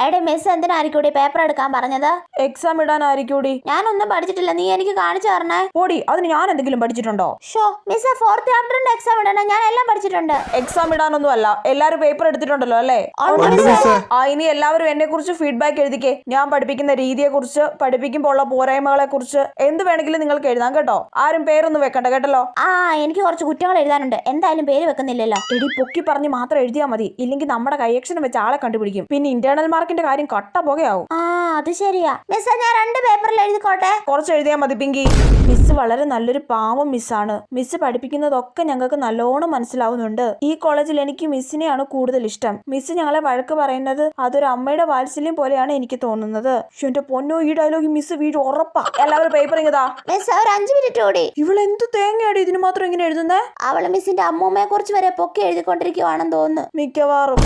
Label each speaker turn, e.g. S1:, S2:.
S1: എടെ miss എന്തിനായിരിക്കൂടി paper എടുക്കാൻ പറഞ്ഞത്?
S2: എക്സാം ഇടാനായിരിക്കൂടി.
S1: ഞാനൊന്നും പഠിച്ചിട്ടില്ല, നീ എനിക്ക് കാണിച്ചു തരണേ.
S2: ഓടി, അതിന് ഞാൻ എന്തെങ്കിലും പഠിച്ചിട്ടുണ്ടോ?
S1: ഷോ മിസ്, ഫോർത്ത് ചാപ്റ്ററിന്റെ എക്സാം ഇടണം, ഞാൻ എല്ലാം പഠിച്ചിട്ടുണ്ട്.
S2: എക്സാം ഇടാനൊന്നും അല്ല, എല്ലാരും പേപ്പർ എടുത്തിട്ടുണ്ടല്ലോ അല്ലേ? ഇനി എല്ലാവരും എന്നെ കുറിച്ച് ഫീഡ്ബാക്ക് എഴുതിക്കേ. ഞാൻ പഠിപ്പിക്കുന്ന രീതിയെ കുറിച്ച്, പഠിപ്പിക്കുമ്പോൾ ഉള്ള പോരായ്മകളെ കുറിച്ച് എന്ത് വേണമെങ്കിലും നിങ്ങൾക്ക് എഴുതാം കേട്ടോ. ആരും പേരൊന്നും വെക്കണ്ട കേട്ടല്ലോ.
S1: എനിക്ക് കുറച്ച് കുറ്റങ്ങൾ എഴുതാനുണ്ട്, എന്തായാലും പേര് വെക്കുന്നില്ലല്ലോ.
S2: എടി പൊക്കി പറഞ്ഞ് മാത്രം എഴുതിയാൽ മതി, ഇല്ലെങ്കിൽ നമ്മുടെ കൈയക്ഷരം വെച്ച് ആളെ കണ്ടുപിടിക്കും. പിന്നെ ഇന്റേണൽ മാർക്കിന്റെ കാര്യം കട്ട പോകുകയാവും.
S1: അത് ശരിയാ മിസ്, ഞാൻ 2 പേപ്പറിൽ എഴുതിക്കോട്ടെ?
S2: കുറച്ച് എഴുതിയാൽ മതി പിങ്കി. മിസ് വളരെ നല്ലൊരു പാവം മിസ്സാണ്. മിസ് പഠിപ്പിക്കുന്നതൊക്കെ ഞങ്ങൾക്ക് നല്ലോണം മനസ്സിലാവുന്നുണ്ട്. ഈ കോളേജിൽ എനിക്ക് മിസ്സിനെയാണ് കൂടുതൽ ഇഷ്ടം. മിസ് ഞങ്ങളെ വഴക്ക് പറയുന്നത് അതൊരു അമ്മയുടെ വാത്സല്യം പോലെയാണ് എനിക്ക് തോന്നുന്നത്. എന്റെ പൊന്നോ, ഈ ഡയലോഗ് മിസ് വീട് ഉറപ്പാ. എല്ലാവരും പേപ്പർ ഇങ്ങതാ.
S1: മിസ്, ഒരു 5 മിനിറ്റ് കൂടി.
S2: ഇവളെന്ത് തേങ്ങയാടി ഇതിന് മാത്രം ഇങ്ങനെ എഴുതുന്നേ?
S1: അവള് മിസ്സിന്റെ അമ്മൂമ്മയെ കുറിച്ച് വരെ പൊക്കി എഴുതിക്കൊണ്ടിരിക്കുവാണെന്ന് തോന്നുന്നു.
S2: മിക്കവാറും.